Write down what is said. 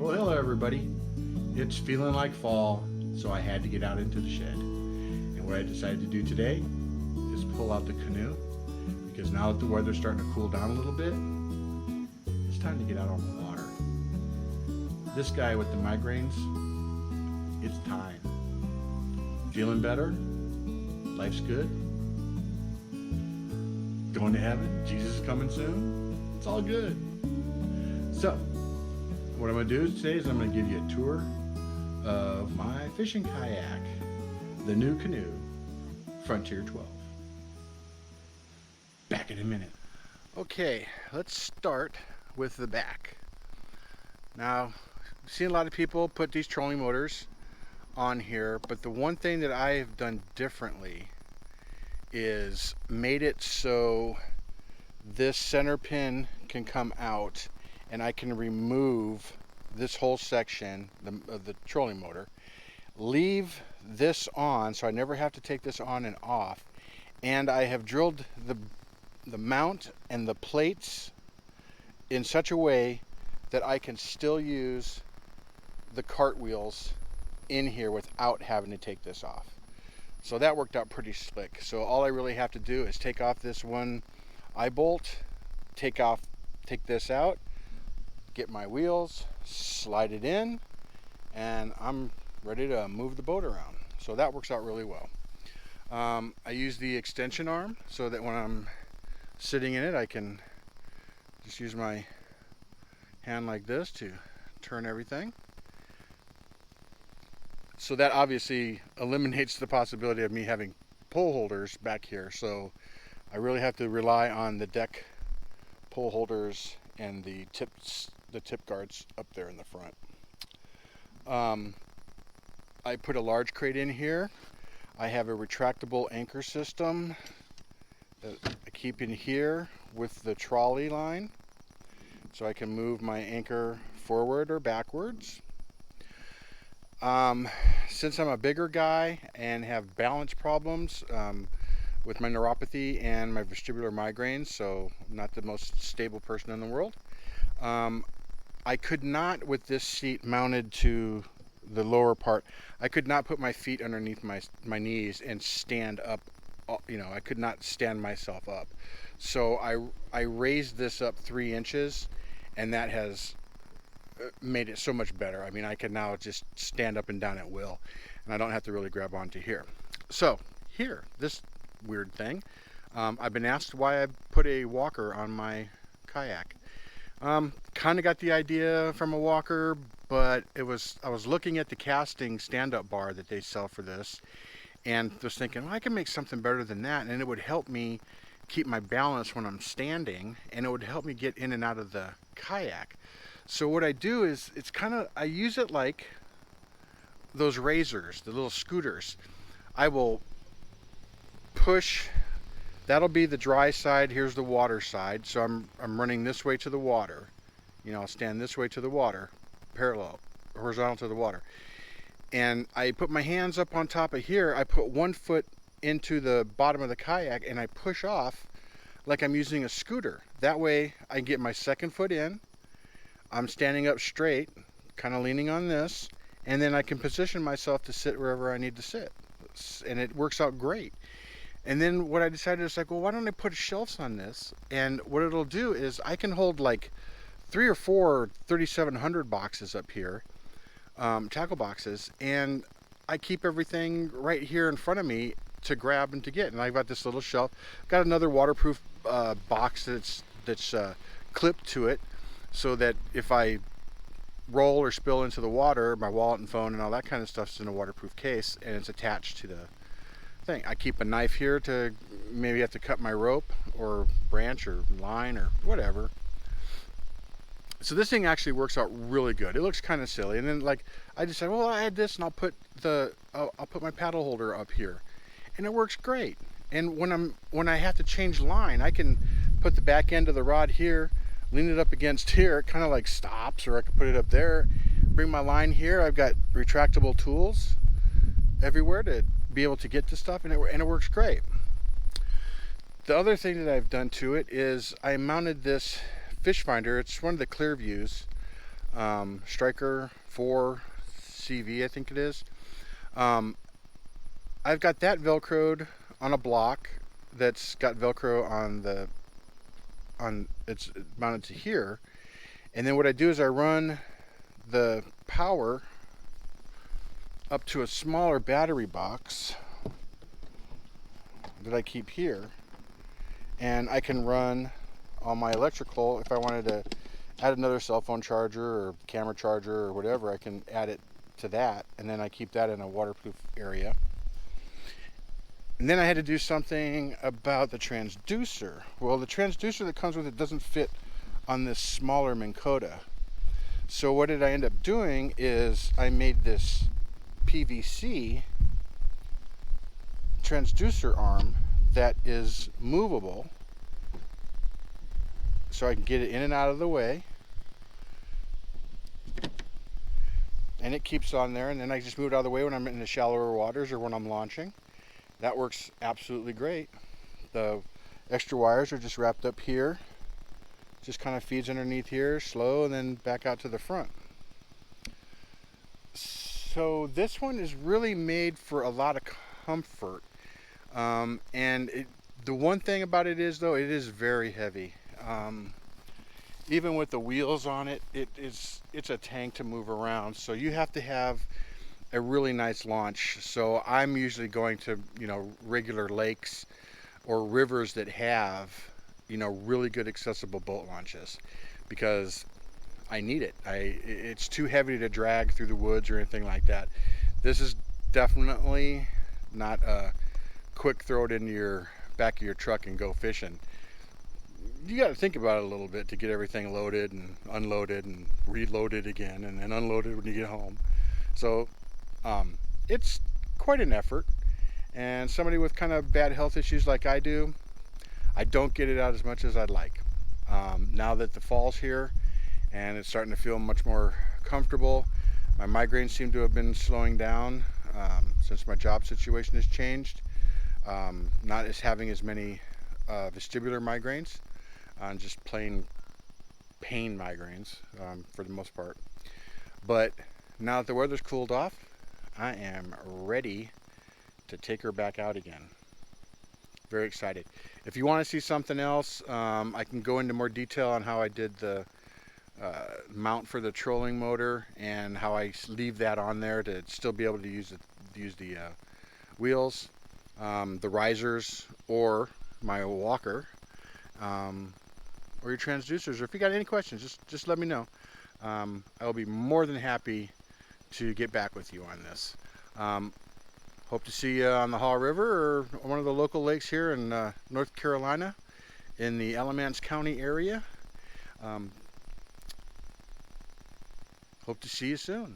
Well, hello everybody. It's feeling like fall, so I had to get out into the shed. And what I decided to do today is pull out the canoe, because now that the weather's starting to cool down a little bit, it's time to get out on the water. This guy with the migraines, it's time. Feeling better? Life's good? Going to heaven? Jesus is coming soon? It's all good. So, what I'm going to do today is I'm going to give you a tour of my fishing kayak, the NuCanoe Frontier 12. Back in a minute. Okay, let's start with the back. Now, I've seen a lot of people put these trolling motors on here, but the one thing that I have done differently is made it so this center pin can come out and I can remove this whole section of the trolling motor, leave this on so I never have to take this on and off, and I have drilled the mount and the plates in such a way that I can still use the cartwheels in here without having to take this off. So that worked out pretty slick. So all I really have to do is take off this one eye bolt, take this out, get my wheels, slide it in, and I'm ready to move the boat around. So that works out really well. I use the extension arm so that when I'm sitting in it, I can just use my hand like this to turn everything. So that obviously eliminates the possibility of me having pole holders back here. So I really have to rely on the deck pole holders and the tip guards up there in the front. I put a large crate in here. I have a retractable anchor system that I keep in here with the trolley line, so I can move my anchor forward or backwards. Since I'm a bigger guy and have balance problems with my neuropathy and my vestibular migraines, so I'm not the most stable person in the world, I could not, with this seat mounted to the lower part, I could not put my feet underneath my knees and stand up. I could not stand myself up. So I raised this up 3 inches, and that has made it so much better. I mean, I can now just stand up and down at will, and I don't have to really grab onto here. So here, this weird thing, I've been asked why I put a walker on my kayak. Kind of got the idea from a walker, but I was looking at the casting stand-up bar that they sell for this, and was thinking, well, I can make something better than that, and it would help me keep my balance when I'm standing, and it would help me get in and out of the kayak. So what I do is, I use it like those razors, the little scooters. I will push. That'll be the dry side. Here's the water side. So I'm running this way to the water. I'll stand this way to the water, parallel, horizontal to the water. And I put my hands up on top of here. I put one foot into the bottom of the kayak and I push off like I'm using a scooter. That way I can get my second foot in. I'm standing up straight, kind of leaning on this, and then I can position myself to sit wherever I need to sit. And it works out great. And then what I decided is well, why don't I put shelves on this? And what it'll do is I can hold like 3 or 4 3700 boxes up here, tackle boxes, and I keep everything right here in front of me to grab and to get. And I've got this little shelf. Got another waterproof box that's clipped to it, so that if I roll or spill into the water, my wallet and phone and all that kind of stuff's in a waterproof case, and it's attached to the thing. I keep a knife here to maybe have to cut my rope or branch or line or whatever. So this thing actually works out really good. It looks kind of silly, and then I decided, well, I add this and I'll put my paddle holder up here, and it works great. And when I have to change line, I can put the back end of the rod here, lean it up against here, it kind of like stops, or I can put it up there, bring my line here. I've got retractable tools everywhere to be able to get to stuff, and it works great. The other thing that I've done to it is I mounted this fish finder. It's one of the clear views Striker 4 CV, I think it is. Um, I've got that Velcroed on a block that's got Velcro on it's mounted to here. And then what I do is I run the power up to a smaller battery box that I keep here, and I can run on my electrical. If I wanted to add another cell phone charger or camera charger or whatever, I can add it to that, and then I keep that in a waterproof area. And then I had to do something about the transducer. Well, the transducer that comes with it doesn't fit on this smaller Minn Kota. So what did I end up doing is I made this PVC transducer arm that is movable, so I can get it in and out of the way, and it keeps on there, and then I just move it out of the way when I'm in the shallower waters or when I'm launching. That works absolutely great. The extra wires are just wrapped up here, just kind of feeds underneath here, slow, and then back out to the front. So this one is really made for a lot of comfort. The one thing about it is, though, it is very heavy. Even with the wheels on it, it's a tank to move around. So you have to have a really nice launch. So I'm usually going to, regular lakes or rivers that have, really good accessible boat launches, because I need it. It's too heavy to drag through the woods or anything like that. This is definitely not a quick throw it into your back of your truck and go fishing. You got to think about it a little bit to get everything loaded and unloaded and reloaded again and then unloaded when you get home. So it's quite an effort, and somebody with kind of bad health issues like I do, I don't get it out as much as I'd like. Now that the fall's here and it's starting to feel much more comfortable, my migraines seem to have been slowing down since my job situation has changed. Not as having as many vestibular migraines, just plain pain migraines for the most part. But now that the weather's cooled off, I am ready to take her back out again. Very excited. If you want to see something else, I can go into more detail on how I did the mount for the trolling motor and how I leave that on there to still be able to use the wheels, the risers, or my walker, or your transducers. Or if you got any questions, just let me know. I'll be more than happy to get back with you on this. Hope to see you on the Haw River or one of the local lakes here in North Carolina in the Alamance County area. Hope to see you soon.